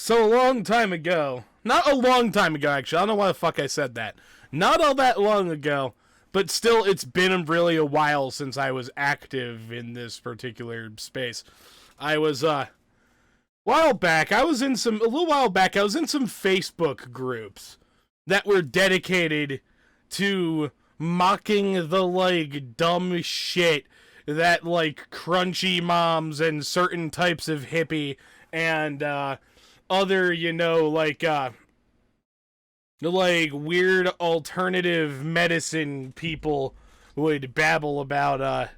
So a long time ago, not a long time ago actually, I don't know why the fuck I said that. Not all that long ago, but still it's been really a while since I was active in this particular space. I was, a little while back, I was in some Facebook groups that were dedicated to mocking the, like, dumb shit that, like, crunchy moms and certain types of hippie and, other, like weird alternative medicine people would babble about on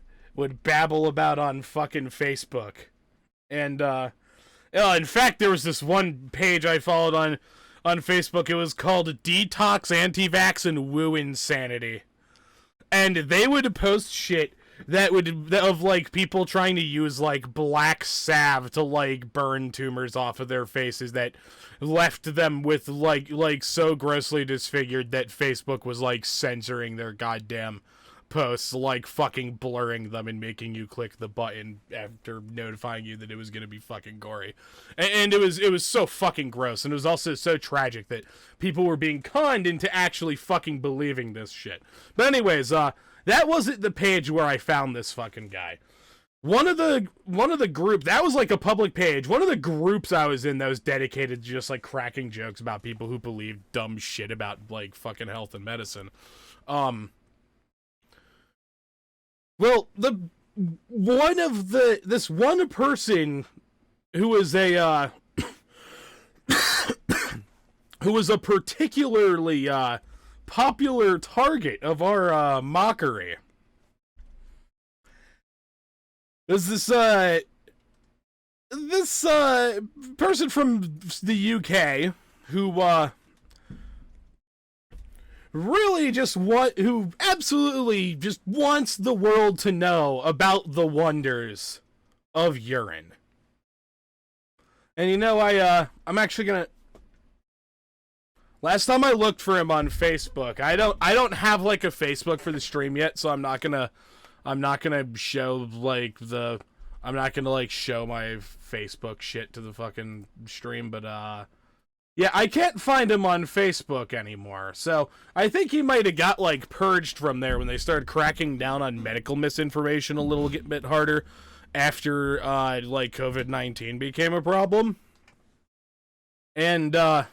fucking Facebook. And, in fact, there was this one page I followed on Facebook. It was called Detox, Anti-Vax, and Woo Insanity. And they would post shit of like people trying to use like black salve to like burn tumors off of their faces that left them with like so grossly disfigured that Facebook was like censoring their goddamn posts, like fucking blurring them and making you click the button after notifying you that it was gonna be fucking gory. And it was so fucking gross, and it was also so tragic that people were being conned into actually fucking believing this shit. But anyways, that wasn't the page where I found this fucking guy. One of the group that was like a public page. One of the groups I was in that was dedicated to just like cracking jokes about people who believe dumb shit about like fucking health and medicine. Well, this one person who was a who was a particularly popular target of our mockery. There's this person from the UK who who absolutely just wants the world to know about the wonders of urine. And I'm actually gonna. Last time I looked for him on Facebook, I don't have like a Facebook for the stream yet, so I'm not gonna show like I'm not gonna like show my Facebook shit to the fucking stream, but yeah, I can't find him on Facebook anymore. So I think he might have got like purged from there when they started cracking down on medical misinformation a little bit harder after like COVID-19 became a problem. And I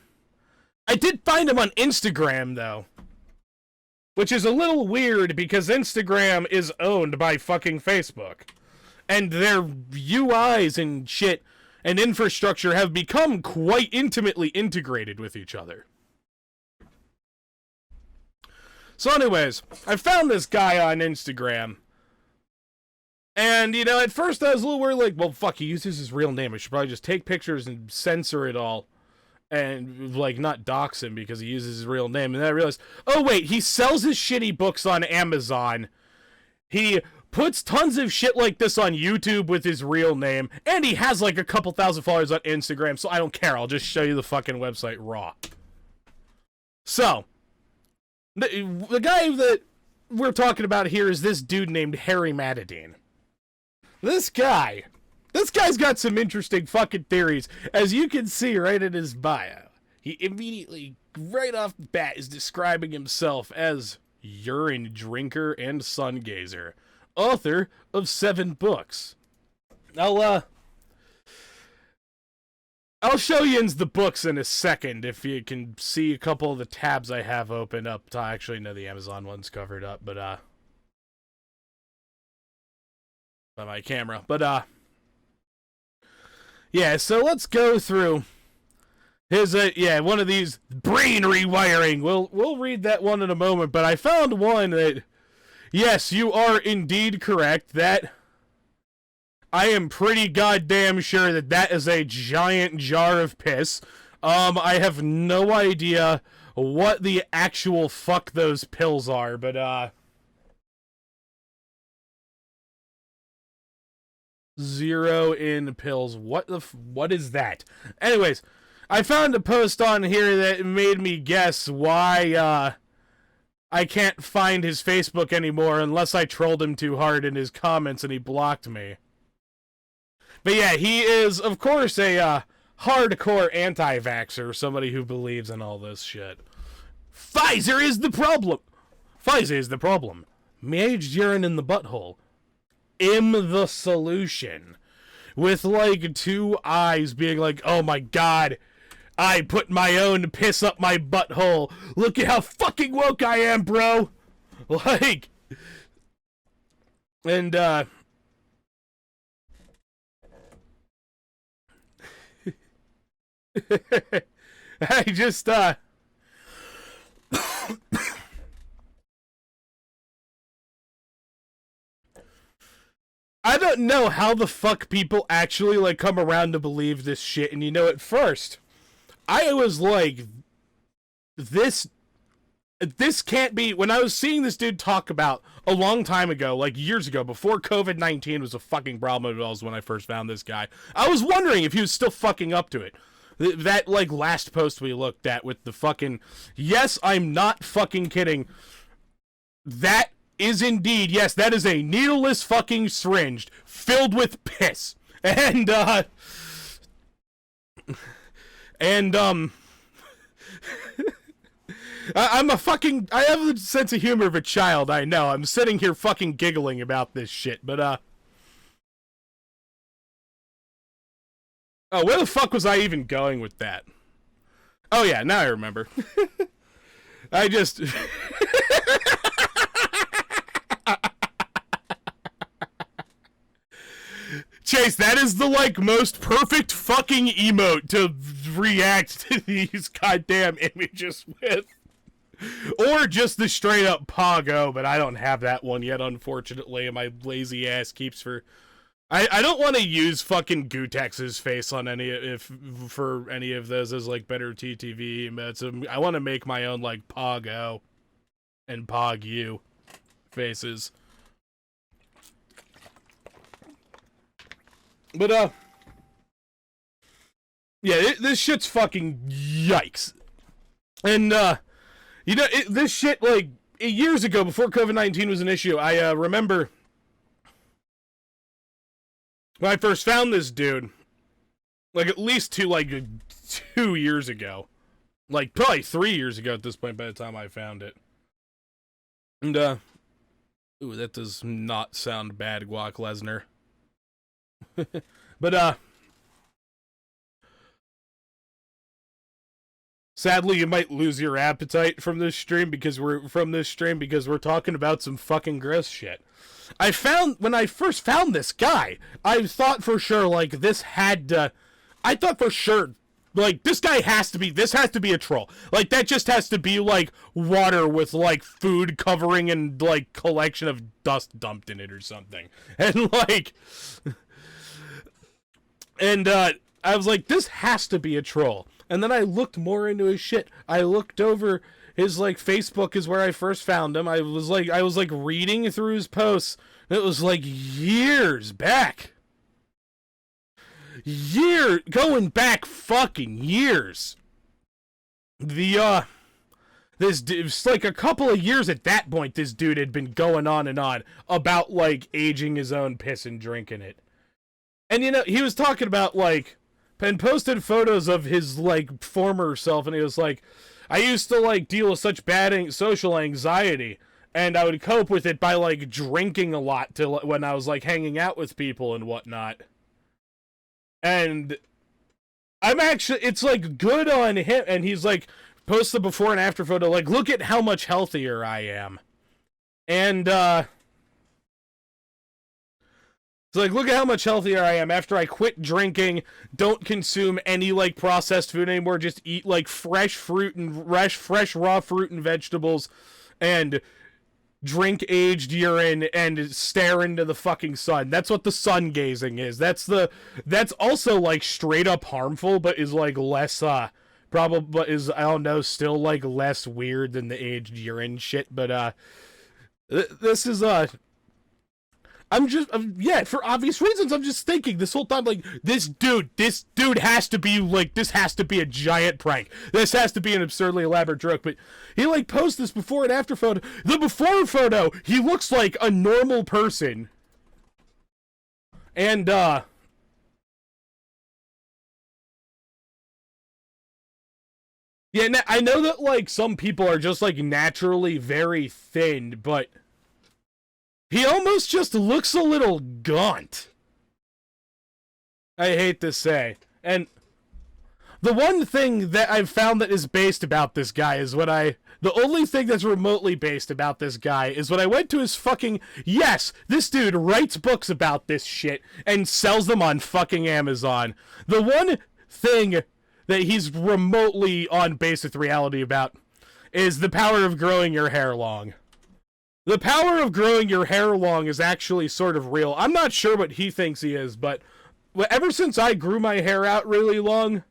did find him on Instagram, though. Which is a little weird, because Instagram is owned by fucking Facebook. And their UIs and shit and infrastructure have become quite intimately integrated with each other. So anyways, I found this guy on Instagram. And, at first I was a little worried, like, well, fuck, he uses his real name. I should probably just take pictures and censor it all. And, like, not dox him because he uses his real name. And then I realized, oh, wait, he sells his shitty books on Amazon. He puts tons of shit like this on YouTube with his real name. And he has, like, a couple thousand followers on Instagram, so I don't care. I'll just show you the fucking website raw. So, the guy that we're talking about here is this dude named Harry Matadine. This guy's got some interesting fucking theories. As you can see right in his bio, he immediately, right off the bat, is describing himself as urine drinker and sun gazer, author of 7 books. I'll show you the books in a second if you can see a couple of the tabs I have open up. I actually know the Amazon one's covered up, but by my camera. But yeah, so let's go through his, one of these brain rewiring. We'll read that one in a moment, but I found one that, yes, you are indeed correct, that I am pretty goddamn sure that is a giant jar of piss. I have no idea what the actual fuck those pills are, but, 0 in pills. What is that? Anyways, I found a post on here that made me guess why I can't find his Facebook anymore unless I trolled him too hard in his comments and he blocked me. But yeah, he is, of course, a hardcore anti-vaxxer, somebody who believes in all this shit. Pfizer is the problem. Pfizer is the problem. Aged urine in the butthole. Am the solution. With like two eyes being like, oh my god, I put my own piss up my butthole. Look at how fucking woke I am, bro. Like, and I just I don't know how the fuck people actually like come around to believe this shit. And you know, at first I was like, this can't be. When I was seeing this dude talk about a long time ago, like years ago, before COVID-19 was a fucking problem, it was when I first found this guy. I was wondering if he was still fucking up to it. That like last post we looked at with the fucking, yes, I'm not fucking kidding. That is indeed, yes, that is a needleless fucking syringe filled with piss. And I'm a fucking, I have the sense of humor of a child, I know. I'm sitting here fucking giggling about this shit, but, oh, where the fuck was I even going with that? Oh yeah, now I remember. I just... Chase, that is the, like, most perfect fucking emote to react to these goddamn images with. Or just the straight up Pogo, but I don't have that one yet, unfortunately, and my lazy ass keeps for... I don't want to use fucking Gutex's face on for any of those as, like, better TTV emotes. I want to make my own, like, Pogo and Pog-U faces. But, yeah, this shit's fucking yikes. And, you know, this shit, like, years ago, before COVID-19 was an issue, I, remember when I first found this dude, like, at least 2 years ago. Like, probably 3 years ago at this point by the time I found it. And, ooh, that does not sound bad, Guac Lesnar. But, sadly, you might lose your appetite from this stream because we're talking about some fucking gross shit. When I first found this guy, I thought for sure, like, this has to be a troll. Like, that just has to be, like, water with, like, food covering and, like, collection of dust dumped in it or something. And, like... And, I was like, this has to be a troll. And then I looked more into his shit. I looked over his, like, Facebook is where I first found him. I was like reading through his posts. It was like years back. Going back fucking years. It was like a couple of years at that point, this dude had been going on and on about, like, aging his own piss and drinking it. And, you know, he was talking about, like, and posted photos of his, like, former self, and he was like, I used to, like, deal with such bad social anxiety, and I would cope with it by, like, drinking a lot when I was, like, hanging out with people and whatnot. And it's, like, good on him, and he's, like, posts the before and after photo, like, look at how much healthier I am. And, it's like, look at how much healthier I am after I quit drinking, don't consume any, like, processed food anymore, just eat, like, fresh raw fruit and vegetables, and drink aged urine, and stare into the fucking sun. That's what the sun gazing is. That's also, like, straight up harmful, but is, like, less, I don't know, still, like, less weird than the aged urine shit, but, this is, yeah, for obvious reasons, I'm just thinking this whole time, like, this dude has to be, like, this has to be a giant prank. This has to be an absurdly elaborate joke, but he, like, posts this before and after photo. The before photo, he looks like a normal person. And, Yeah, I know that, like, some people are just, like, naturally very thin, but he almost just looks a little gaunt. I hate to say. And the one thing that I've found that is based about this guy is the only thing that's remotely based about this guy is when I went to his fucking, yes, this dude writes books about this shit and sells them on fucking Amazon. The one thing that he's remotely on base with reality about is the power of growing your hair long. The power of growing your hair long is actually sort of real. I'm not sure what he thinks he is, but ever since I grew my hair out really long,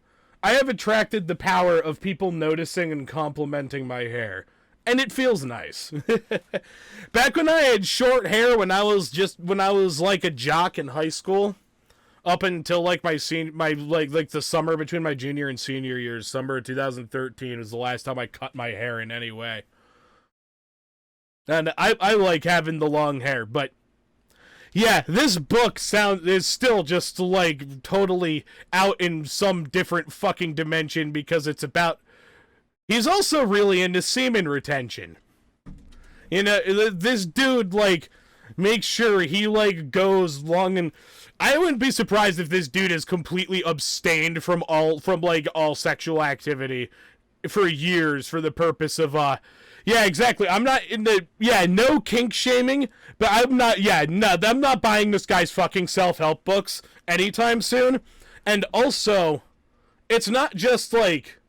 I have attracted the power of people noticing and complimenting my hair. And it feels nice. Back when I had short hair, when I was like a jock in high school, up until like like the summer between my junior and senior years, summer of 2013 was the last time I cut my hair in any way. And I like having the long hair, but yeah, this book is still just like totally out in some different fucking dimension because it's about. He's also really into semen retention. You know, this dude like makes sure he like goes long, and I wouldn't be surprised if this dude is completely abstained from all sexual activity for years for the purpose of yeah, exactly. I'm not in the no kink shaming, but I'm not buying this guy's fucking self-help books anytime soon. And also, it's not just like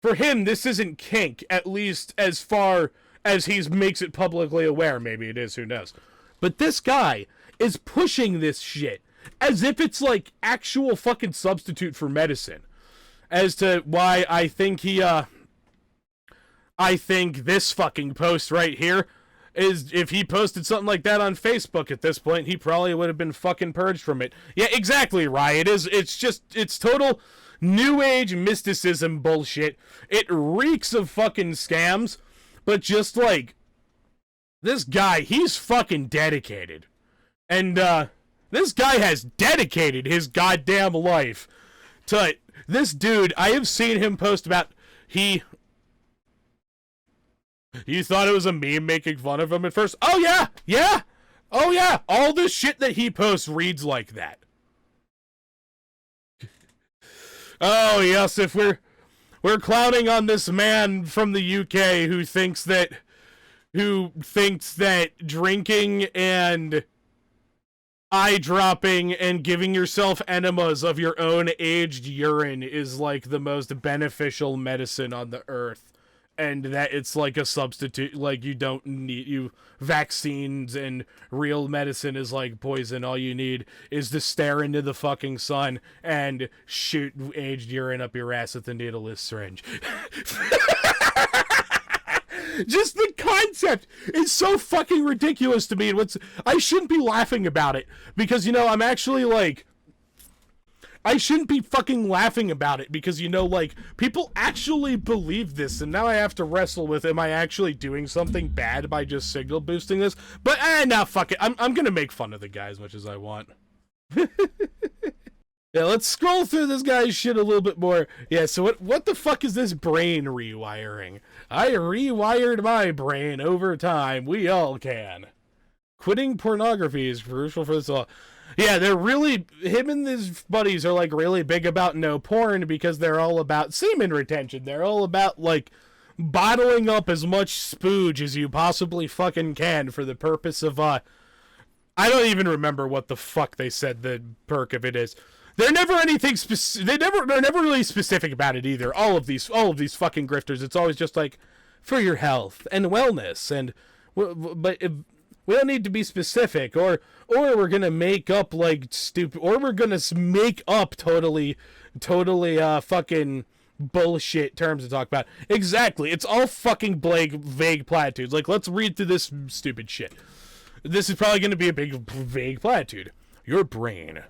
for him, this isn't kink, at least as far as he makes it publicly aware. Maybe it is, who knows. But this guy is pushing this shit as if it's like actual fucking substitute for medicine. As to why I think I think this fucking post right here is, if he posted something like that on Facebook at this point, he probably would have been fucking purged from it. Yeah, exactly, Riot. It's total new age mysticism bullshit. It reeks of fucking scams, but just like, this guy, he's fucking dedicated. And, this guy has dedicated his goddamn life to this dude. I have seen him post about, you thought it was a meme making fun of him at first? Oh, yeah! Yeah! Oh, yeah! All the shit that he posts reads like that. Oh, yes, if we're clowning on this man from the UK who thinks that drinking and eye dropping and giving yourself enemas of your own aged urine is like the most beneficial medicine on the earth. And that it's like a substitute, like you don't need vaccines and real medicine is like poison. All you need is to stare into the fucking sun and shoot aged urine up your ass with a needleless syringe. Just the concept is so fucking ridiculous to me. And I shouldn't be laughing about it because, I'm actually like, I shouldn't be fucking laughing about it because, like, people actually believe this, and now I have to wrestle with, am I actually doing something bad by just signal boosting this? But, nah, fuck it. I'm gonna make fun of the guy as much as I want. Yeah, let's scroll through this guy's shit a little bit more. Yeah, so what the fuck is this brain rewiring? I rewired my brain over time. We all can. Quitting pornography is crucial for this all. Yeah, they're really, him and his buddies are like really big about no porn because they're all about semen retention. They're all about like bottling up as much spooge as you possibly fucking can for the purpose of, I don't even remember what the fuck they said the perk of it is. They're never anything they're never really specific about it either. All of these fucking grifters, it's always just like, for your health and wellness, and, but we don't need to be specific, or we're gonna make up like stupid, or we're gonna make up totally fucking bullshit terms to talk about. Exactly, it's all fucking vague platitudes. Like, let's read through this stupid shit. This is probably gonna be a big vague platitude. Your brain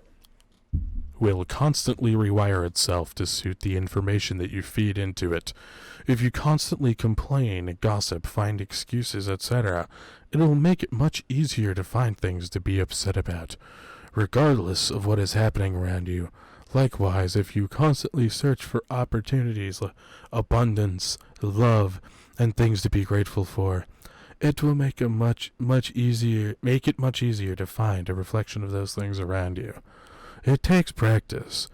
will constantly rewire itself to suit the information that you feed into it. If you constantly complain, gossip, find excuses, etc., it'll make it much easier to find things to be upset about. Regardless of what is happening around you, Likewise, if you constantly search for opportunities, abundance, love, and things to be grateful for, it will make it much easier to find a reflection of those things around you. It takes practice,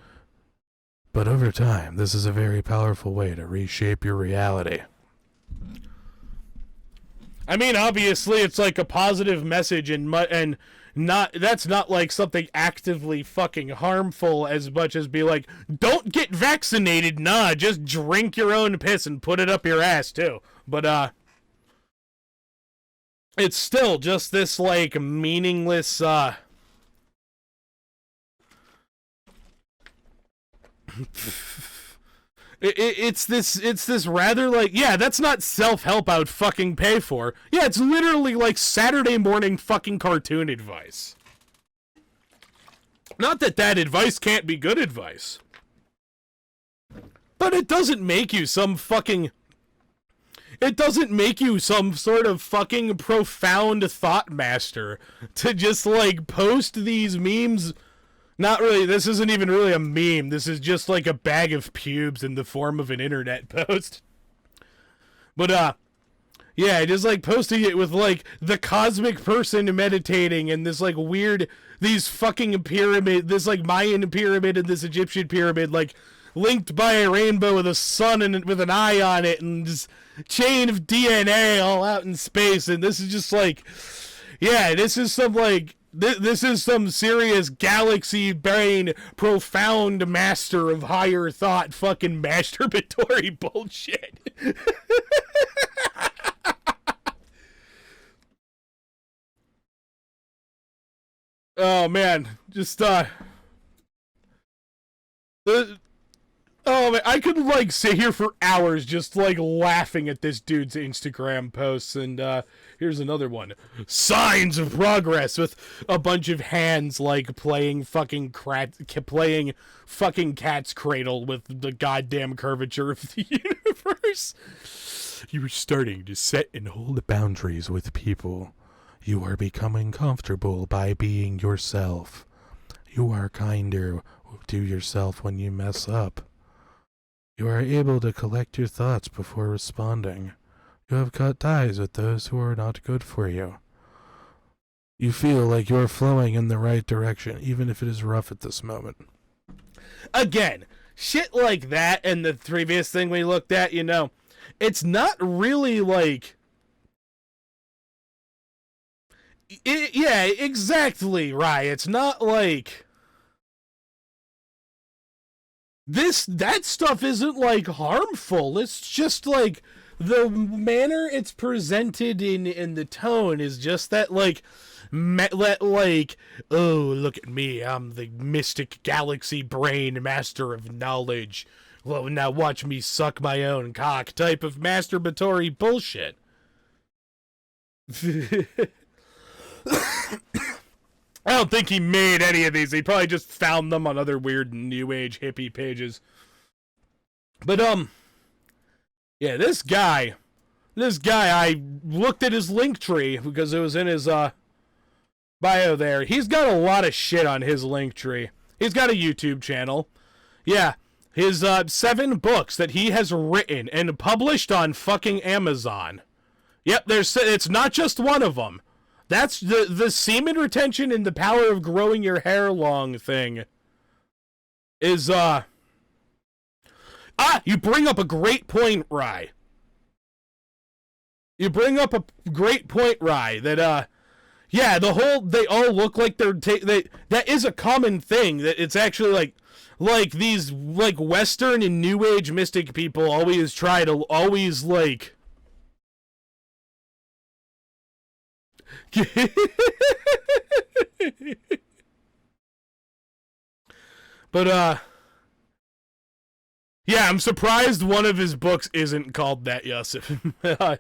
but over time, this is a very powerful way to reshape your reality. I mean, obviously, it's like a positive message, and not that's not like something actively fucking harmful as much as be like, don't get vaccinated. Nah, just drink your own piss and put it up your ass too. But it's still just this like meaningless It's this rather like, yeah, that's not self-help I would fucking pay for. Yeah, it's literally like Saturday morning fucking cartoon advice. Not that advice can't be good advice. But it doesn't make you some fucking... It doesn't make you some sort of fucking profound thought master to just like post these memes... Not really, this isn't even really a meme. This is just like a bag of pubes in the form of an internet post. But, yeah, just like posting it with like the cosmic person meditating and this like weird, these fucking pyramid, this like Mayan pyramid and this Egyptian pyramid, like linked by a rainbow with a sun and with an eye on it and this chain of DNA all out in space. And this is just like, yeah, this is some like, this is some serious galaxy brain, profound master of higher thought fucking masturbatory bullshit. Oh man, just oh man, I could like sit here for hours just like laughing at this dude's Instagram posts. And here's another one: signs of progress, with a bunch of hands like playing fucking cat's cradle with the goddamn curvature of the universe. You are starting to set and hold boundaries with people. You are becoming comfortable by being yourself. You are kinder to yourself when you mess up. You are able to collect your thoughts before responding. You have cut ties with those who are not good for you. You feel like you're flowing in the right direction, even if it is rough at this moment. Again, shit like that and the previous thing we looked at, you know, it's not really like... yeah, exactly, right. It's not like... That stuff isn't like harmful. It's just like the manner it's presented in the tone is just that like like, oh, look at me, I'm the mystic galaxy brain master of knowledge. Well, now watch me suck my own cock type of masturbatory bullshit. I don't think he made any of these. He probably just found them on other weird new age hippie pages. But, yeah, this guy, I looked at his link tree because it was in his, bio there. He's got a lot of shit on his link tree. He's got a YouTube channel. Yeah, his, 7 books that he has written and published on fucking Amazon. Yep, it's not just one of them. That's the semen retention and the power of growing your hair long thing is, you bring up a great point, Rye. You bring up a great point, Rye, that, yeah, they all look like that is a common thing, that it's actually like these, like, Western and New Age mystic people always try to, like, but, yeah, I'm surprised one of his books isn't called that, Yusuf. Well,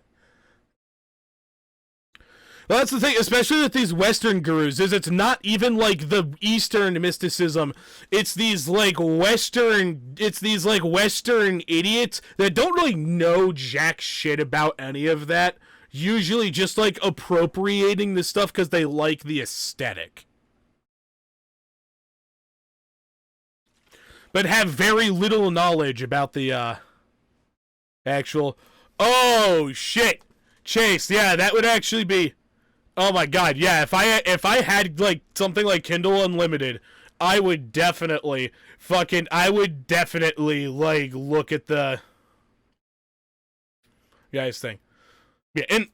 that's the thing, especially with these Western gurus, is it's not even like the Eastern mysticism. It's these like Western idiots that don't really know jack shit about any of that. Usually just like appropriating the stuff because they like the aesthetic. but have very little knowledge about the actual. Oh shit, Chase. Yeah, that would actually be. Oh my god, yeah. If I had like something like Kindle Unlimited, I would definitely like look at the guys thing. Yeah, and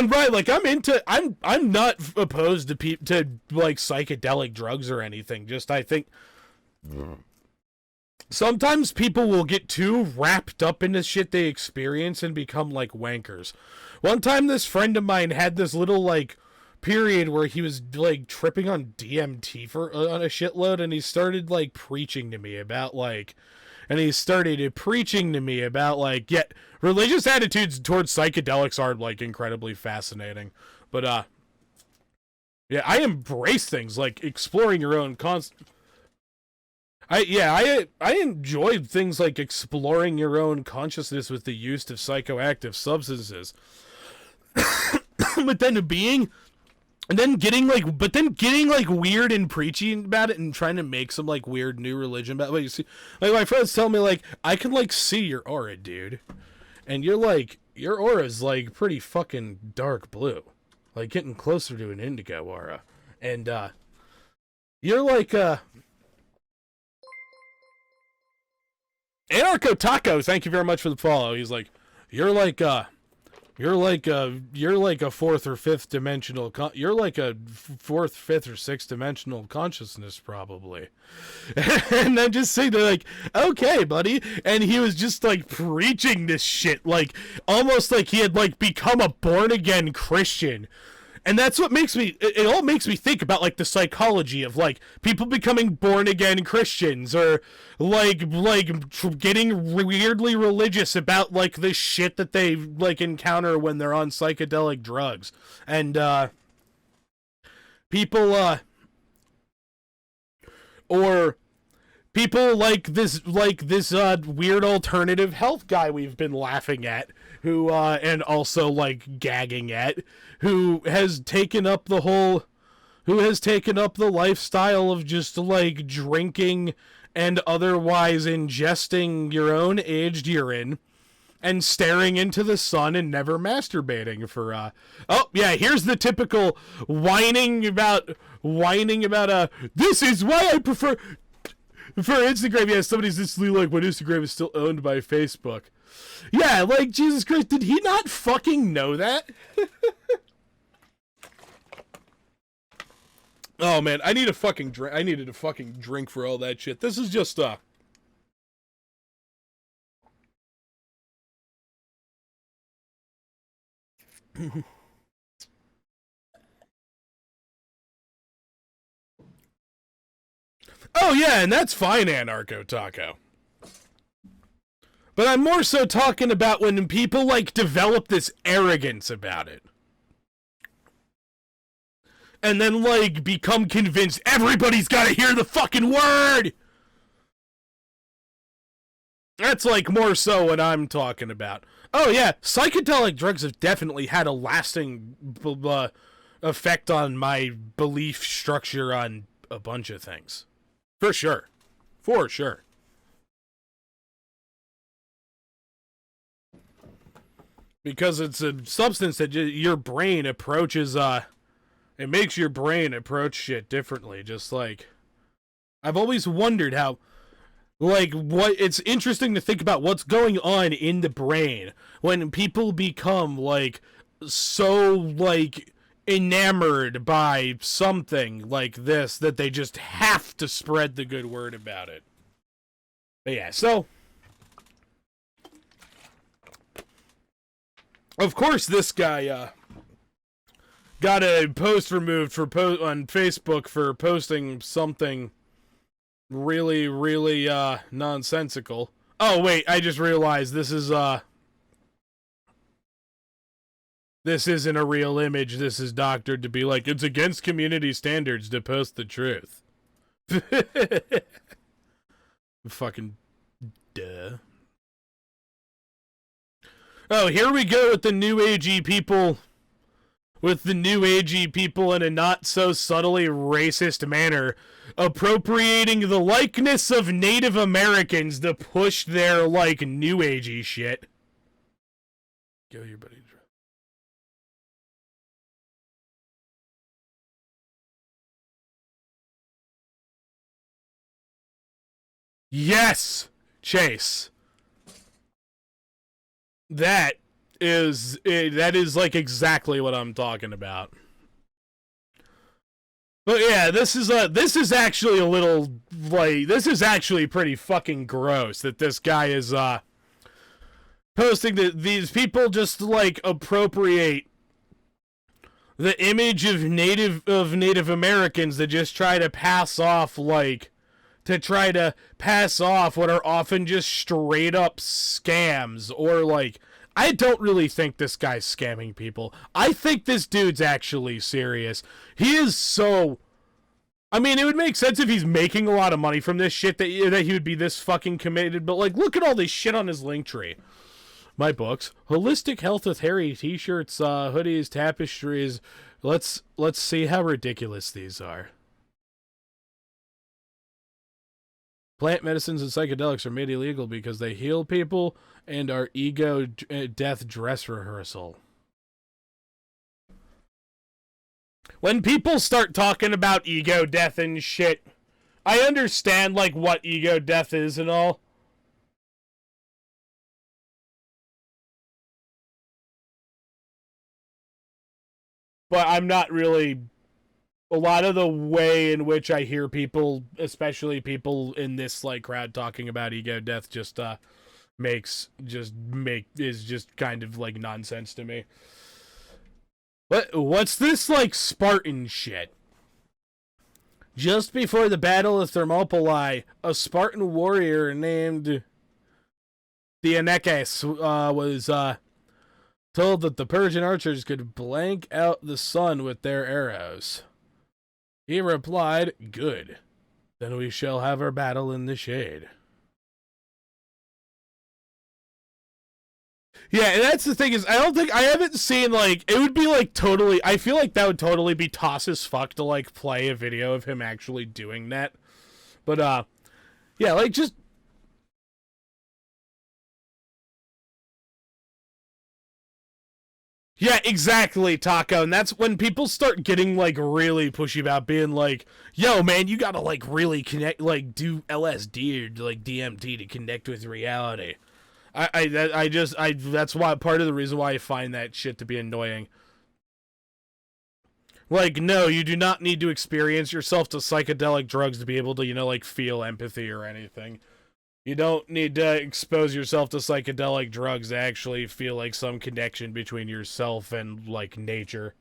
right, like I'm not opposed to like psychedelic drugs or anything. Just I think sometimes people will get too wrapped up in the shit they experience and become like wankers. One time this friend of mine had this little like period where he was like tripping on DMT for on a shitload, and he started like preaching to me about like yeah, religious attitudes towards psychedelics are like incredibly fascinating. But yeah, I embrace things like exploring your own I enjoy things like exploring your own consciousness with the use of psychoactive substances. but then getting like weird and preaching about it and trying to make some like weird new religion about it. You see, like my friends tell me like I can like see your aura, dude, and you're like your aura's like pretty fucking dark blue, like getting closer to an indigo aura, and you're like Anarcho Taco. Thank you very much for the follow. He's like you're like a fourth or fifth dimensional you're like a fourth, fifth, or sixth dimensional consciousness probably. And I'm just saying like, okay, buddy. And he was just like preaching this shit, like almost like he had like become a born again Christian. And that's what makes me, it all makes me think about like the psychology of like people becoming born again Christians, or like getting weirdly religious about like the shit that they like encounter when they're on psychedelic drugs. And people or people like this weird alternative health guy we've been laughing at, who and also like gagging at, who has taken up the lifestyle of just like drinking and otherwise ingesting your own aged urine and staring into the sun and never masturbating for oh yeah, here's the typical whining about this is why I prefer for Instagram. Yeah, somebody's instantly like, when Instagram is still owned by Facebook. Yeah, like, Jesus Christ, did he not fucking know that? Oh, man, I need a fucking drink. I needed a fucking drink for all that shit. This is just, oh, yeah, and that's fine, Anarcho Taco. But I'm more so talking about when people, like, develop this arrogance about it. And then, like, become convinced everybody's gotta hear the fucking word! That's, like, more so what I'm talking about. Oh, yeah, psychedelic drugs have definitely had a lasting effect on my belief structure on a bunch of things. For sure. For sure. Because it's a substance that your brain approaches, it makes your brain approach shit differently. Just like, I've always wondered how, like, what, it's interesting to think about what's going on in the brain when people become, like, so, like, enamored by something like this that they just have to spread the good word about it. But yeah, so, of course this guy got a post removed on Facebook for posting something really, really nonsensical. Oh wait, I just realized this isn't a real image. This is doctored to be like, it's against community standards to post the truth. Fucking duh. Oh, here we go with the new agey people with the new agey people in a not so subtly racist manner, appropriating the likeness of Native Americans to push their, like, new agey shit. Go your buddy. Yes, Chase. That is like exactly what I'm talking about. But yeah, this is actually a little, like, this is actually pretty fucking gross that this guy is posting that these people just, like, appropriate the image of Native Americans to just try to pass off, like, what are often just straight up scams, or, like, I don't really think this guy's scamming people. I think this dude's actually serious. He is so... I mean, it would make sense if he's making a lot of money from this shit that he would be this fucking committed, but, like, look at all this shit on his Linktree. My books. Holistic health with Harry t-shirts, hoodies, tapestries. Let's see how ridiculous these are. Plant medicines and psychedelics are made illegal because they heal people and are ego death dress rehearsal. When people start talking about ego death and shit, I understand, like, what ego death is and all. But I'm not really... A lot of the way in which I hear people, especially people in this, like, crowd talking about ego death just is just kind of, like, nonsense to me. What's this, like, Spartan shit? Just before the Battle of Thermopylae, a Spartan warrior named Dianekes was told that the Persian archers could blank out the sun with their arrows. He replied, "Good. Then we shall have our battle in the shade." Yeah, and that's the thing is, I haven't seen, like, it would be, like, totally, I feel like that would totally be toss as fuck to, like, play a video of him actually doing that. But, yeah, like, just... Yeah, exactly, Taco, and that's when people start getting, like, really pushy about being like, yo, man, you gotta, like, really connect, like, do LSD or, like, DMT to connect with reality. That's why, part of the reason why I find that shit to be annoying. Like, no, you do not need to experience yourself to psychedelic drugs to be able to, you know, like, feel empathy or anything. You don't need to expose yourself to psychedelic drugs to actually feel like some connection between yourself and, like, nature.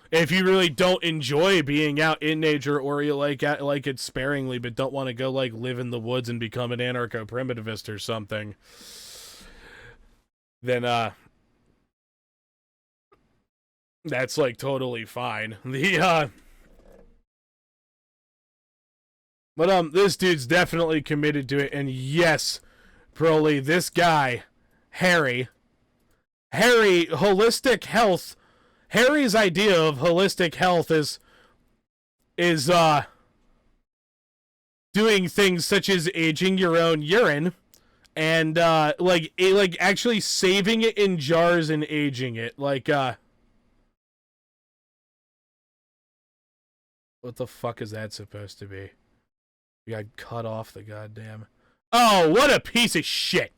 If you really don't enjoy being out in nature, or you like it sparingly but don't want to go, like, live in the woods and become an anarcho-primitivist or something, then, that's, like, totally fine. But, this dude's definitely committed to it, and yes, Broly, this guy, Harry, holistic health, Harry's idea of holistic health is doing things such as aging your own urine, and, like actually saving it in jars and aging it, like, what the fuck is that supposed to be? You got cut off the goddamn... Oh, what a piece of shit!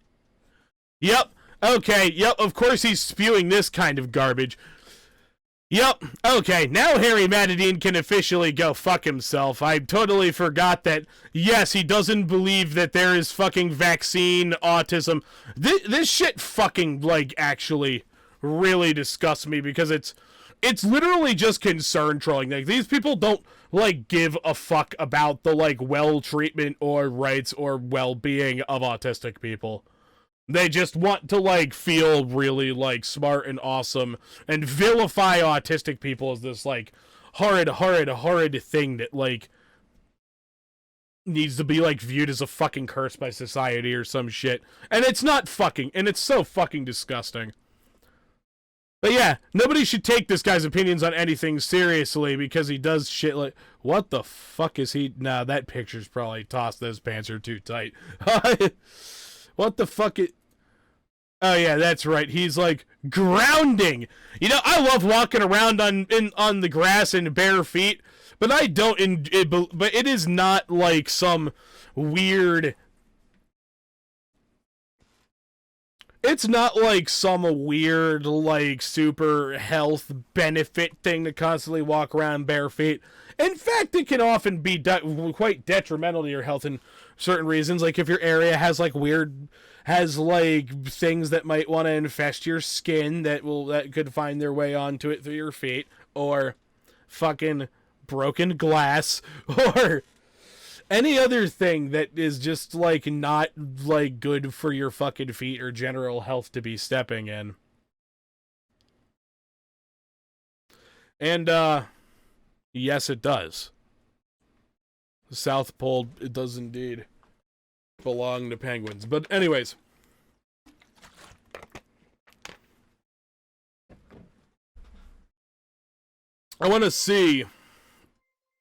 Yep, okay, yep, of course he's spewing this kind of garbage. Yep, okay, now Harry Matadine can officially go fuck himself. I totally forgot that, yes, he doesn't believe that there is fucking vaccine autism. This shit fucking, like, actually really disgusts me, because it's literally just concern trolling. Like, these people don't, like, give a fuck about the, like, well treatment or rights or well-being of autistic people. They just want to, like, feel really, like, smart and awesome and vilify autistic people as this, like, horrid thing that, like, needs to be, like, viewed as a fucking curse by society or some shit. And it's not fucking, and it's so fucking disgusting. But yeah, nobody should take this guy's opinions on anything seriously because he does shit like, what the fuck is he? Nah, that picture's probably tossed. Those pants are too tight. What the fuck is... Oh yeah, that's right. He's like grounding. You know, I love walking around on the grass in bare feet, but I don't. But it is not like some weird. It's not like some weird, like, super health benefit thing to constantly walk around bare feet. In fact, it can often be quite detrimental to your health in certain reasons. Like, if your area has, like, things that might want to infest your skin that could find their way onto it through your feet. Or fucking broken glass. Or... any other thing that is just, like, not, like, good for your fucking feet or general health to be stepping in. And, yes, it does. The South Pole, it does indeed belong to penguins. But anyways. I want to see...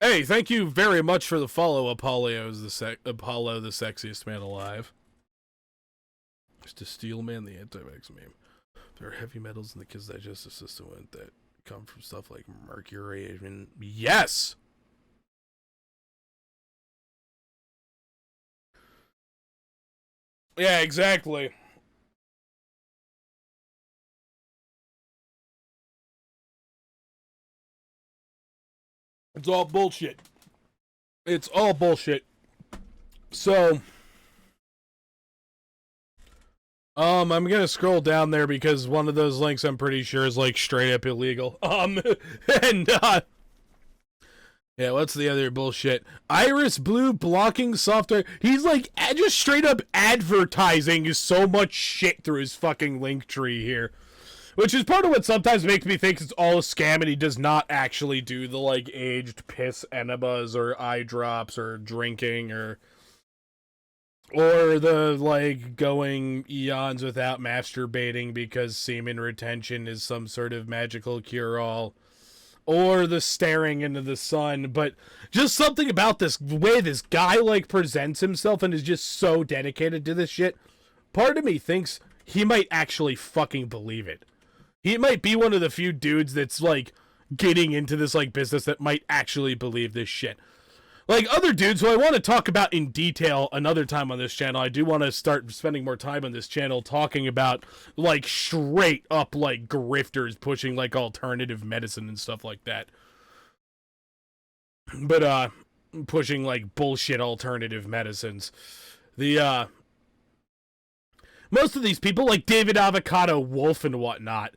Hey, thank you very much for the follow, Apollo the sexiest man alive. Just a steel man, the anti-vax meme. There are heavy metals in the kid's digestive system that come from stuff like mercury and... Yes! Yeah, exactly. It's all bullshit. It's all bullshit. So, I'm gonna scroll down there because one of those links I'm pretty sure is like straight up illegal. Yeah, what's the other bullshit? Iris Blue blocking software. He's like just straight up advertising so much shit through his fucking link tree here. Which is part of what sometimes makes me think it's all a scam and he does not actually do the, like, aged piss enemas or eye drops or drinking or the, like, going eons without masturbating because semen retention is some sort of magical cure-all. Or the staring into the sun. But just something about this way this guy, like, presents himself and is just so dedicated to this shit. Part of me thinks he might actually fucking believe it. He might be one of the few dudes that's, like, getting into this, like, business that might actually believe this shit. Like, other dudes who I want to talk about in detail another time on this channel. I do want to start spending more time on this channel talking about, like, straight up, like, grifters pushing, like, alternative medicine and stuff like that. But, pushing, like, bullshit alternative medicines. Most of these people, like David Avocado Wolf and whatnot,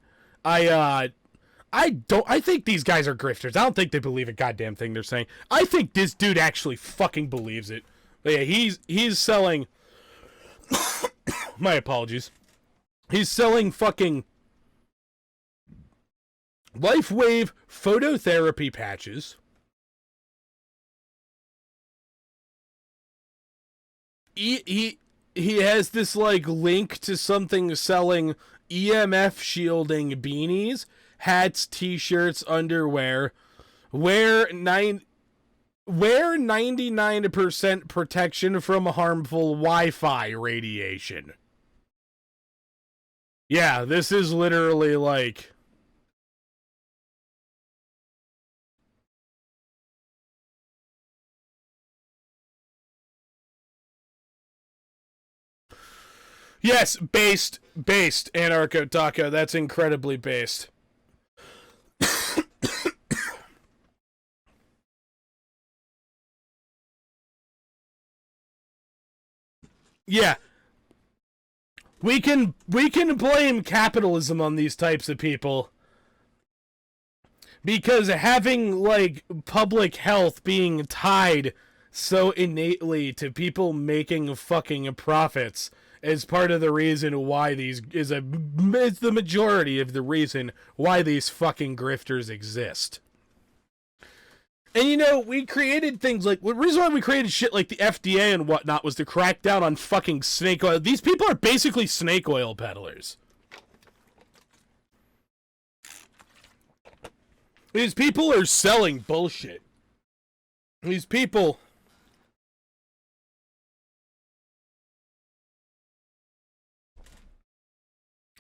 I think these guys are grifters. I don't think they believe a goddamn thing they're saying. I think this dude actually fucking believes it. But yeah, he's selling... My apologies. He's selling fucking LifeWave phototherapy patches. He has this, like, link to something selling EMF shielding beanies, hats, t-shirts, underwear. Wear 99% protection from harmful Wi-Fi radiation. Yeah, this is literally like... Yes, based, Anarcho Taco. That's incredibly based. Yeah. We can blame capitalism on these types of people. Because having, like, public health being tied so innately to people making fucking profits is part of the reason why it's the majority of the reason why these fucking grifters exist. And, you know, we created things like... the reason why we created shit like the FDA and whatnot was to crack down on fucking snake oil. These people are basically snake oil peddlers. These people are selling bullshit. These people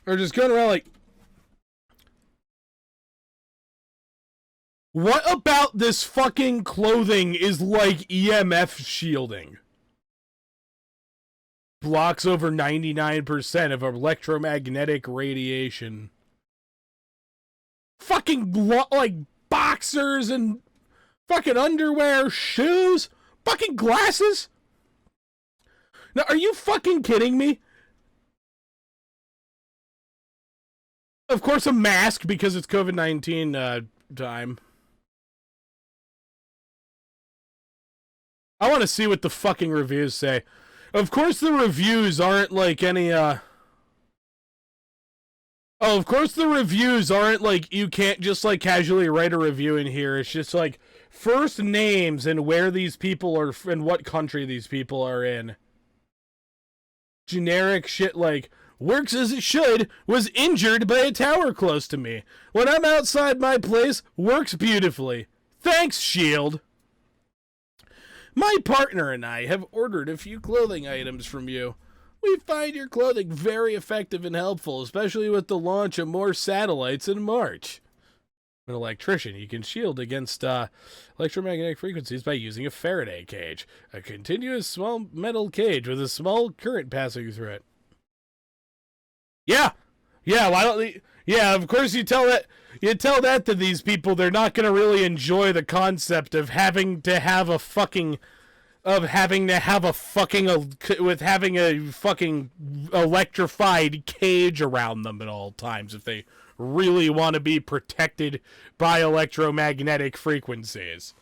are just going around like, what about this fucking clothing is like EMF shielding? Blocks over 99% of electromagnetic radiation. Fucking like boxers and fucking underwear, shoes, fucking glasses. Now, are you fucking kidding me? Of course, a mask because it's COVID-19 time. I want to see what the fucking reviews say. Of course, the reviews aren't like any, Oh, of course the reviews aren't like, you can't just like casually write a review in here. It's just like first names and where these people are and what country these people are in. Generic shit like, works as it should, was injured by a tower close to me. When I'm outside my place, works beautifully. Thanks, Shield. My partner and I have ordered a few clothing items from you. We find your clothing very effective and helpful, especially with the launch of more satellites in March. An electrician, you can shield against electromagnetic frequencies by using a Faraday cage, a continuous small metal cage with a small current passing through it. Yeah, why don't they? Yeah, of course you tell that to these people. They're not going to really enjoy the concept of having a fucking electrified cage around them at all times if they really want to be protected by electromagnetic frequencies.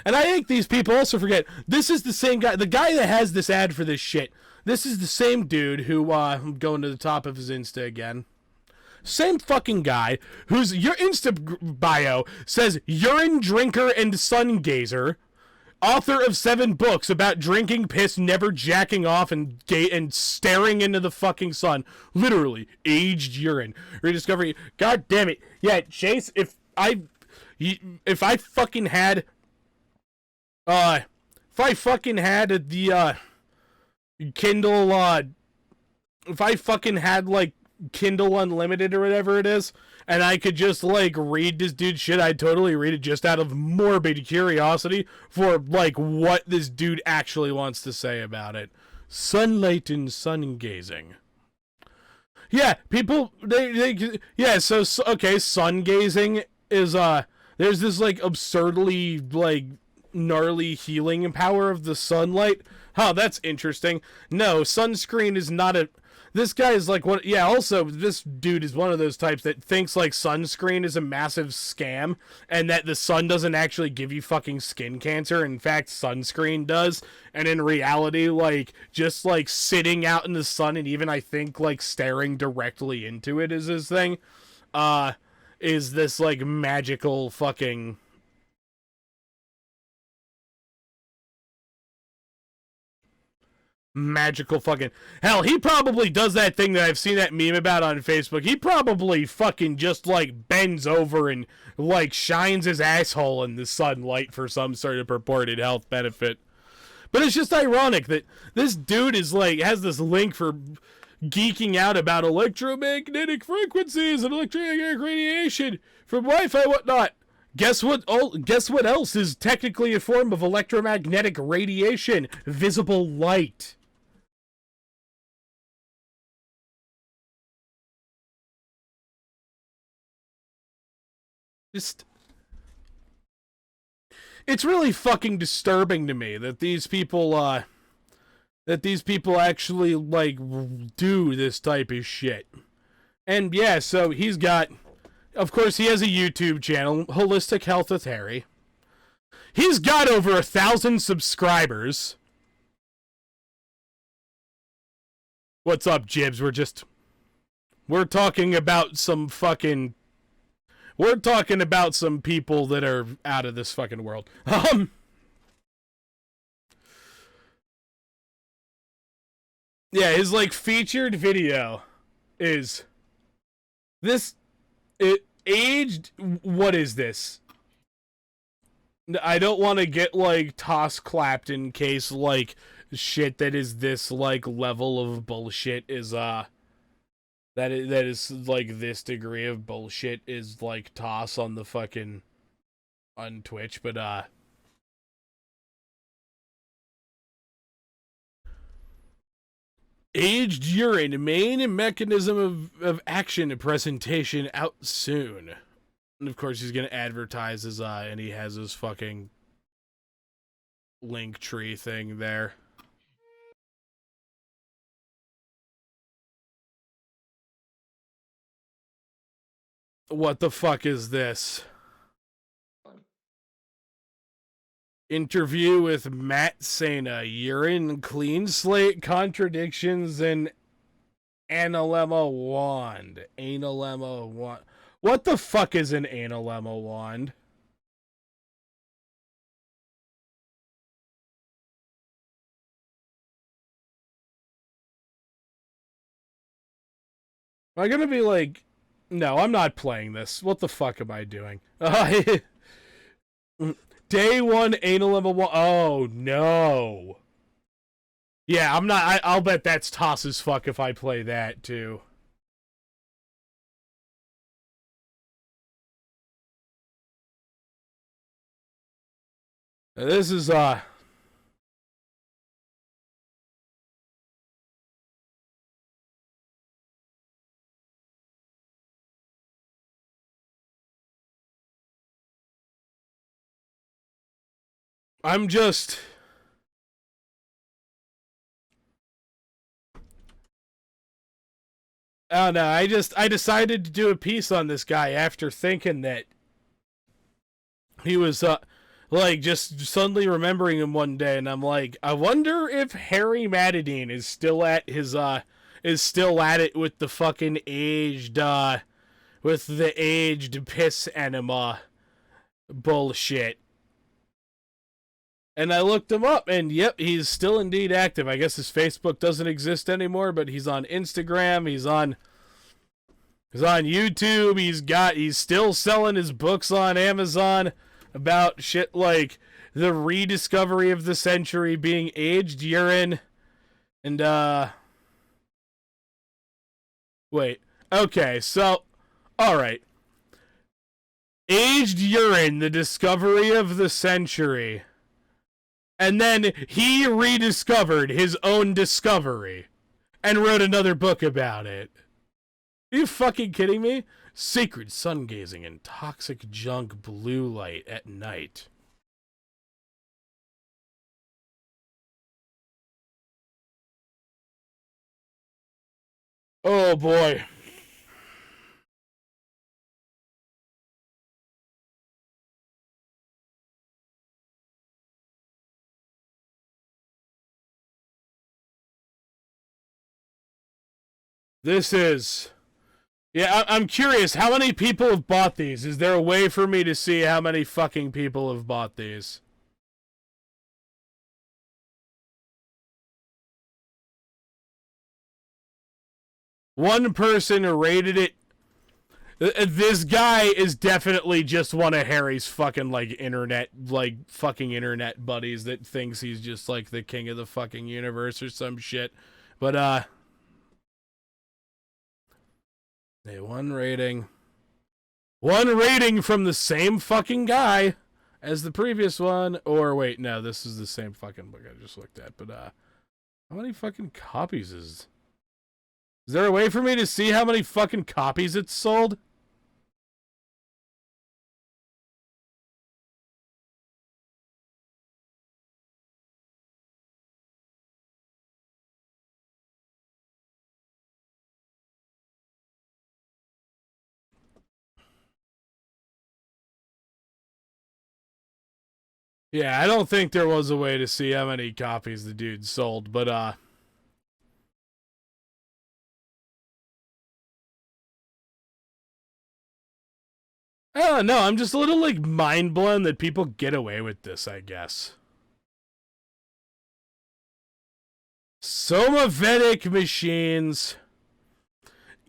And I think these people also forget, this is the same guy, the guy that has this ad for this shit. This is the same dude who, I'm going to the top of his Insta again. Same fucking guy whose your Insta bio says urine drinker and sun gazer, author of 7 books about drinking piss, never jacking off, and staring into the fucking sun. Literally, aged urine. Rediscovery. God damn it. Yeah, Chase, if I fucking had the Kindle, if I fucking had like Kindle Unlimited or whatever it is, and I could just like read this dude's shit, I'd totally read it just out of morbid curiosity for like what this dude actually wants to say about it. Sunlight and sun gazing. Yeah, people so okay, sun gazing is there's this like absurdly like gnarly healing power of the sunlight. Huh, that's interesting. No, sunscreen is not a... This guy is like one... Yeah, also, this dude is one of those types that thinks like sunscreen is a massive scam and that the sun doesn't actually give you fucking skin cancer. In fact, sunscreen does. And in reality, like, just like sitting out in the sun and even I think like staring directly into it is his thing. Is this like magical fucking... magical fucking... Hell, he probably does that thing that I've seen that meme about on Facebook. He probably fucking just, like, bends over and, like, shines his asshole in the sunlight for some sort of purported health benefit. But it's just ironic that this dude is, like, has this link for geeking out about electromagnetic frequencies and electromagnetic radiation from Wi-Fi and whatnot. Guess what else is technically a form of electromagnetic radiation? Visible light. Just... It's really fucking disturbing to me that these people, actually, like, do this type of shit. And, yeah, so he's got... Of course, he has a YouTube channel, Holistic Health with Harry. He's got over 1,000 subscribers. What's up, Jibs? We're talking about some fucking... We're talking about some people that are out of this fucking world. Yeah, his, like, featured video is... This... It aged... What is this? I don't want to get, like, toss-clapped in case, like, shit that is this, like, level of bullshit is, that is, like, this degree of bullshit is, like, toss on the fucking, on Twitch, but, aged urine, main mechanism of action presentation out soon. And of course he's gonna advertise his, and he has his fucking link tree thing there. What the fuck is this? Interview with Matt Sena, urine, clean slate, contradictions, and analemma wand. Analemma wand. What the fuck is an analemma wand? Am I gonna be like, no, I'm not playing this. What the fuck am I doing? Day one analemma wand. Oh no. Yeah, I'm not. I'll bet that's toss as fuck if I play that too. This is I'm just oh no, I decided to do a piece on this guy after thinking that he was like just suddenly remembering him one day, and I'm like, I wonder if Harry Matadine is still at his is still at it with the fucking aged with the aged piss enema bullshit. And I looked him up, and yep, he's still indeed active. I guess his Facebook doesn't exist anymore, but he's on Instagram, he's on YouTube, he's still selling his books on Amazon about shit like the rediscovery of the century being aged urine, and wait, okay, so, alright. Aged urine, the discovery of the century. And then he rediscovered his own discovery and wrote another book about it. Are you fucking kidding me? Sacred sun gazing and toxic junk blue light at night. Oh boy. This is... Yeah, I'm curious, how many people have bought these? Is there a way for me to see how many fucking people have bought these? One person rated it. This guy is definitely just one of Harry's fucking, like, fucking internet buddies that thinks he's just, like, the king of the fucking universe or some shit. But, hey, one rating. One rating from the same fucking guy as the previous one. Or, wait, no, this is the same fucking book I just looked at. But, how many fucking copies is... Is there a way for me to see how many fucking copies it's sold? Yeah, I don't think there was a way to see how many copies the dude sold, but, I don't know, I'm just a little, like, mind-blown that people get away with this, I guess. Somavedic machines,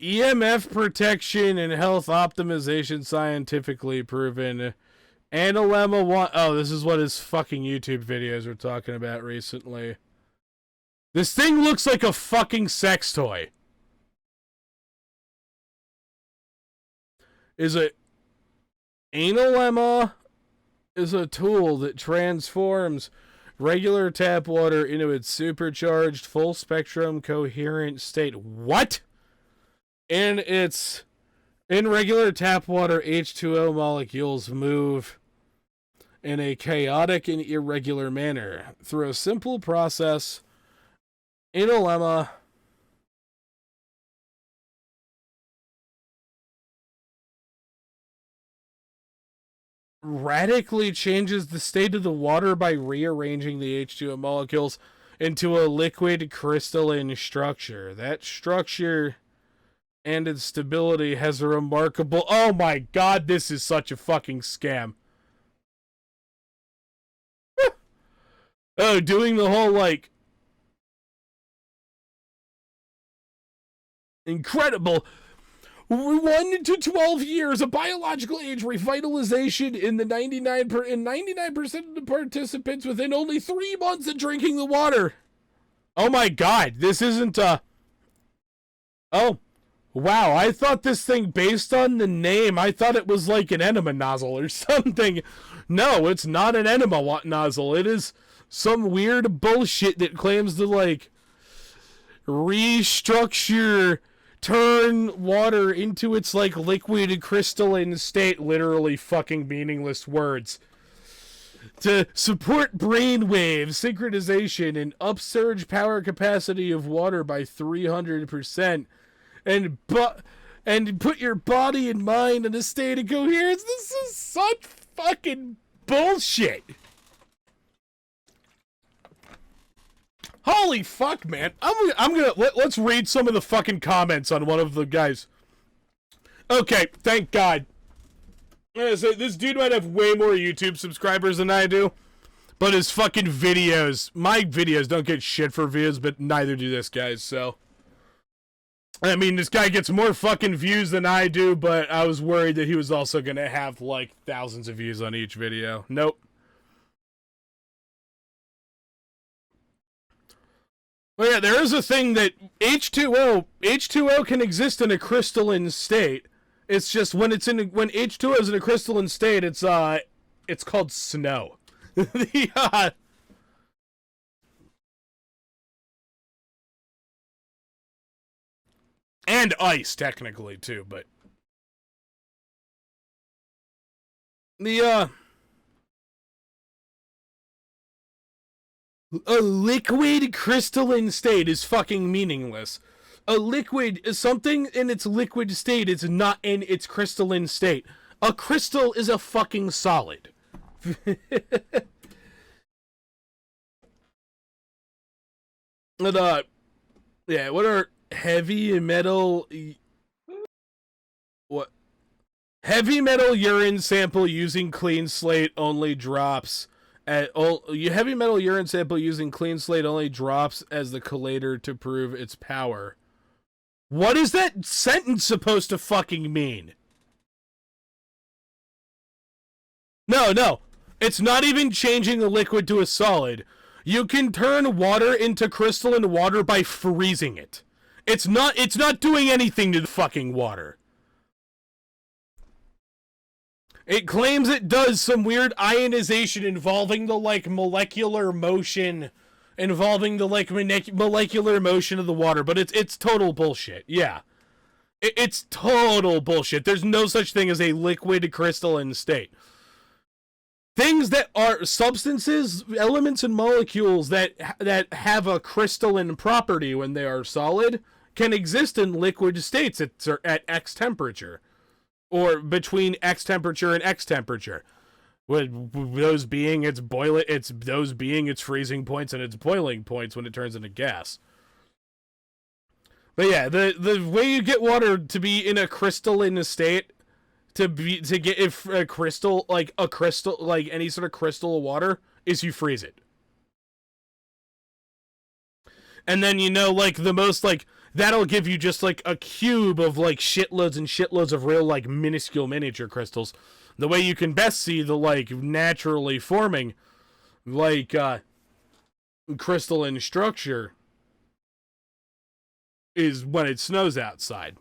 EMF protection and health optimization scientifically proven, Analemma one. Oh, this is what his fucking YouTube videos are talking about recently. This thing looks like a fucking sex toy. Analemma is a tool that transforms regular tap water into its supercharged, full spectrum, coherent state. What? In regular tap water, H2O molecules move in a chaotic and irregular manner. Through a simple process, Analemma radically changes the state of the water by rearranging the H2O molecules into a liquid crystalline structure. That structure and its stability has a remarkable... Oh my god, this is such a fucking scam. Oh, doing the whole, like... Incredible... 1 to 12 years, a biological age revitalization in 99% of the participants within only 3 months of drinking the water. Oh my god, this isn't Oh, wow, I thought this thing, based on the name, I thought it was like an enema nozzle or something. No, it's not an enema nozzle. It is some weird bullshit that claims to, like, restructure... turn water into its, like, liquid crystalline state, literally fucking meaningless words, to support brainwave synchronization and upsurge power capacity of water by 300%, and put your body and mind in a state of coherence. This is such fucking bullshit. Holy fuck, man. Let's read some of the fucking comments on one of the guys. Okay, thank God. This dude might have way more YouTube subscribers than I do, but his fucking videos, my videos don't get shit for views, but neither do this guy's, so. I mean, this guy gets more fucking views than I do, but I was worried that he was also gonna have, like, thousands of views on each video. Nope. Well, yeah, there is a thing that H2O can exist in a crystalline state. It's just when H2O is in a crystalline state, it's called snow. And ice, technically, too, but a liquid crystalline state is fucking meaningless. A liquid is something in its liquid state is not in its crystalline state. A crystal is a fucking solid. And, yeah, what are heavy metal... What? Heavy metal urine sample using clean slate only drops... heavy metal urine sample using clean slate only drops as the collator to prove its power. What is that sentence supposed to fucking mean? No. It's not even changing a liquid to a solid. You can turn water into crystalline water by freezing it. It's not doing anything to the fucking water. It claims it does some weird ionization involving the, like, molecular motion of the water, but it's total bullshit. Yeah. It's total bullshit. There's no such thing as a liquid crystalline state. Things that are substances, elements, and molecules that have a crystalline property when they are solid can exist in liquid states at X temperature. Or between X temperature and X temperature. With those being its freezing points and its boiling points when it turns into gas. But yeah, the way you get water to be in a crystalline state, to get a crystal, like any sort of crystal of water, is you freeze it. And then, like, the most, like, that'll give you just, like, a cube of, like, shitloads and shitloads of real, like, minuscule miniature crystals. the way you can best see the, like, naturally forming, like, crystalline structure is when it snows outside.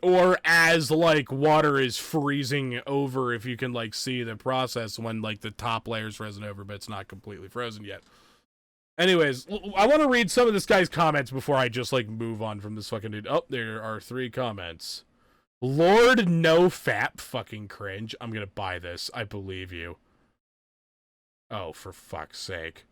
Or as, like, water is freezing over, if you can, like, see the process when, like, the top layer's frozen over, but it's not completely frozen yet. Anyways, I want to read some of this guy's comments before I just, like, move on from this fucking dude. Oh, there are 3 comments. Lord no fap fucking cringe. I'm gonna buy this. I believe you. Oh, for fuck's sake.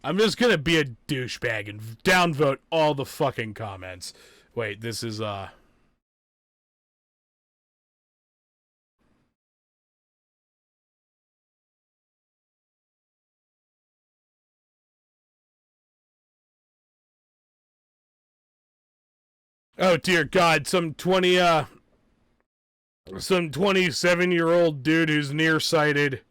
I'm just gonna be a douchebag and downvote all the fucking comments. Wait, this is, Oh dear God, some 27-year-old dude who's nearsighted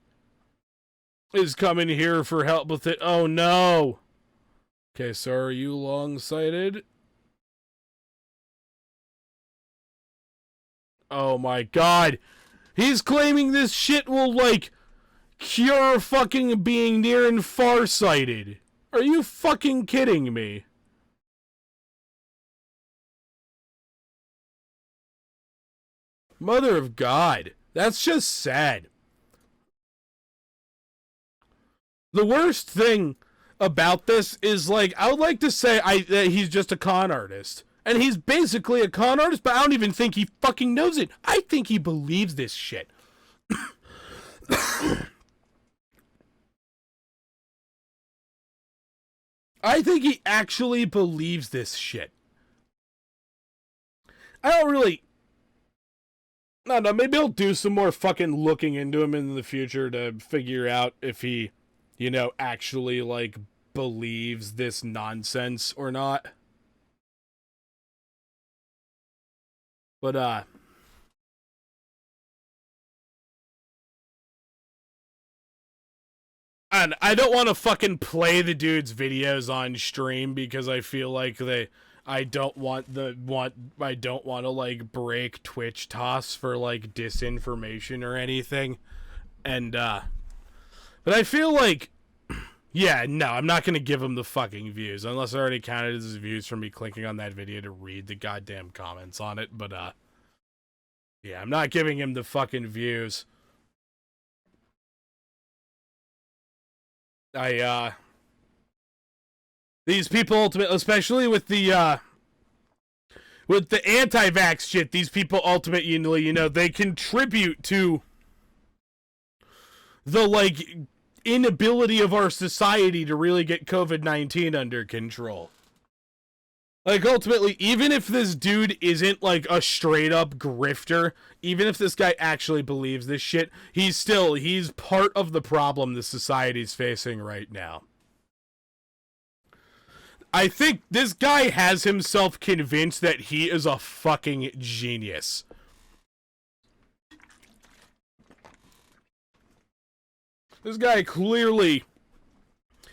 is coming here for help with it. Oh no. Okay, so are you long-sighted? Oh my God. He's claiming this shit will, like, cure fucking being near and far-sighted. Are you fucking kidding me? Mother of God. That's just sad. The worst thing about this is, like, I would like to say that he's just a con artist. And he's basically a con artist, but I don't even think he fucking knows it. I think he believes this shit. I think he actually believes this shit. I don't really... No, maybe I'll do some more fucking looking into him in the future to figure out if he, you know, actually, like, believes this nonsense or not. But, and I don't want to fucking play the dude's videos on stream because I feel like I don't want to, like, break Twitch toss for, like, disinformation or anything. And, but I feel like, yeah, no, I'm not going to give him the fucking views, unless I already counted as views from me clicking on that video to read the goddamn comments on it, but, yeah, I'm not giving him the fucking views. These people ultimately, especially with the anti-vax shit, these people ultimately, you know, they contribute to the, like, inability of our society to really get COVID-19 under control. Like, ultimately, even if this dude isn't, like, a straight-up grifter, even if this guy actually believes this shit, he's part of the problem the society's facing right now. I think this guy has himself convinced that he is a fucking genius. This guy clearly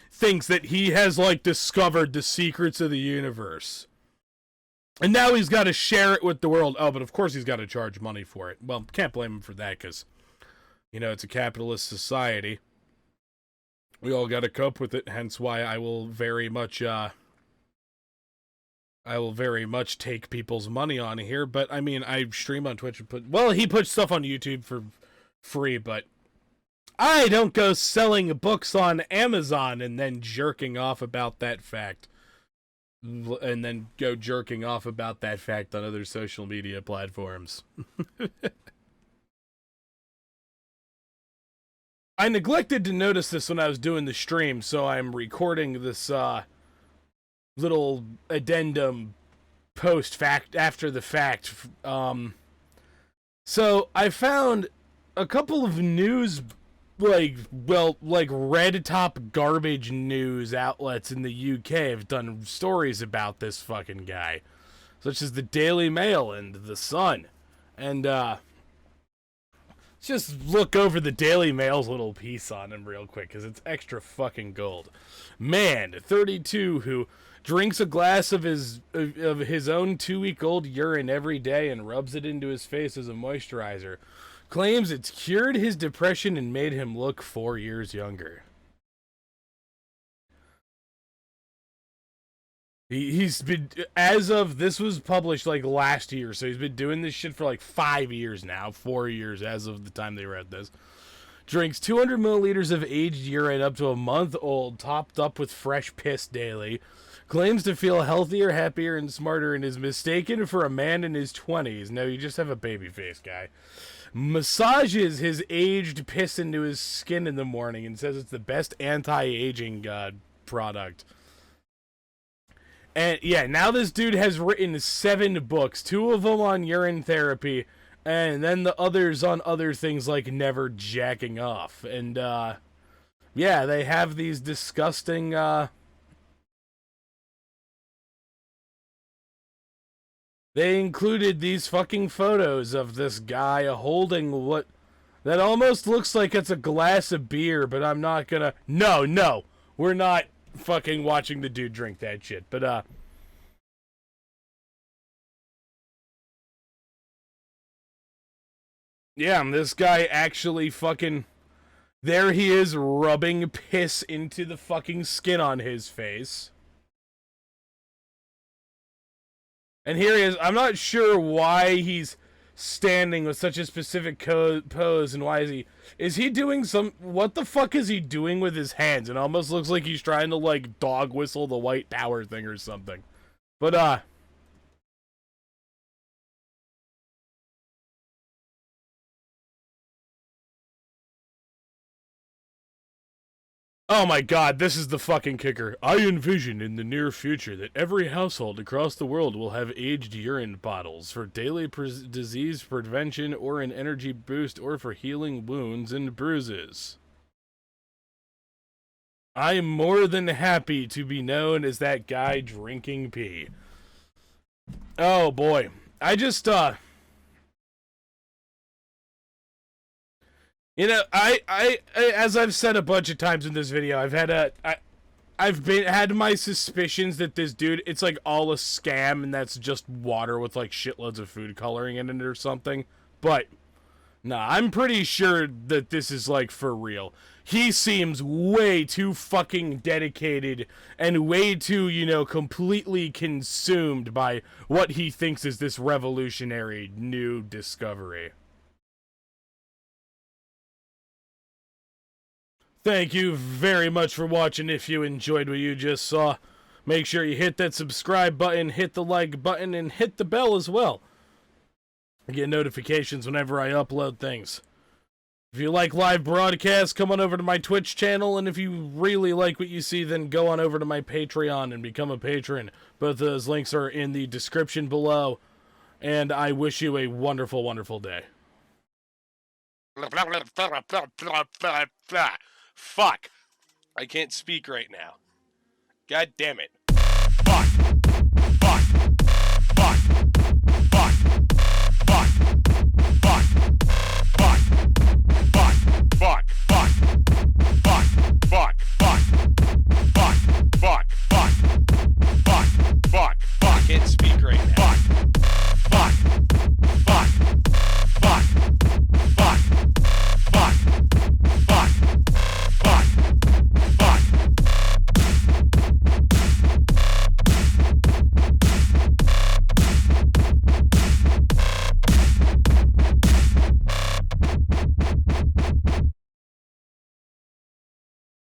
thinks that he has, like, discovered the secrets of the universe. And now he's got to share it with the world. Oh, but of course he's got to charge money for it. Well, can't blame him for that, because, you know, it's a capitalist society. We all got to cope with it, hence why I will very much take people's money on here. But, I mean, I stream on Twitch and he puts stuff on YouTube for free, but I don't go selling books on Amazon and then jerking off about that fact. And then go jerking off about that fact on other social media platforms. I neglected to notice this when I was doing the stream, so I'm recording this little addendum post-fact, after the fact. So I found a couple of news, like red top garbage news outlets in the UK have done stories about this fucking guy, such as the Daily Mail and the Sun. And let's just look over the Daily Mail's little piece on him real quick, because it's extra fucking gold. Man, 32, who drinks a glass of his own 2-week-old urine every day and rubs it into his face as a moisturizer. Claims it's cured his depression and made him look 4 years younger. He's been, as of, this was published like last year, so he's been doing this shit for like 5 years now, 4 years as of the time they read this. Drinks 200 milliliters of aged urine up to a month old, topped up with fresh piss daily. Claims to feel healthier, happier, and smarter, and is mistaken for a man in his 20s. No, you just have a baby face, guy. Massages his aged piss into his skin in the morning and says it's the best anti-aging product. And yeah, now this dude has written 7 books, 2 of them on urine therapy, and then the others on other things like never jacking off. And yeah, they have these disgusting they included these fucking photos of this guy holding what that almost looks like it's a glass of beer, but I'm not gonna. No, we're not fucking watching the dude drink that shit. But yeah, this guy actually fucking, there he is rubbing piss into the fucking skin on his face. And here he is. I'm not sure why he's standing with such a specific pose, and why is he doing some, what the fuck is he doing with his hands? It almost looks like he's trying to like dog whistle the white power thing or something. But oh my god, this is the fucking kicker. I envision in the near future that every household across the world will have aged urine bottles for daily disease prevention or an energy boost or for healing wounds and bruises. I am more than happy to be known as that guy drinking pee. Oh boy. I just, you know, I as I've said a bunch of times in this video, I've had my suspicions that this dude, it's like all a scam and that's just water with like shitloads of food coloring in it or something. But nah, I'm pretty sure that this is like for real. He seems way too fucking dedicated and way too, you know, completely consumed by what he thinks is this revolutionary new discovery. Thank you very much for watching. If you enjoyed what you just saw, make sure you hit that subscribe button, hit the like button, and hit the bell as well. I get notifications whenever I upload things. If you like live broadcasts, come on over to my Twitch channel, and if you really like what you see, then go on over to my Patreon and become a patron. Both those links are in the description below, and I wish you a wonderful, wonderful day. Fuck. I can't speak right now. God damn it.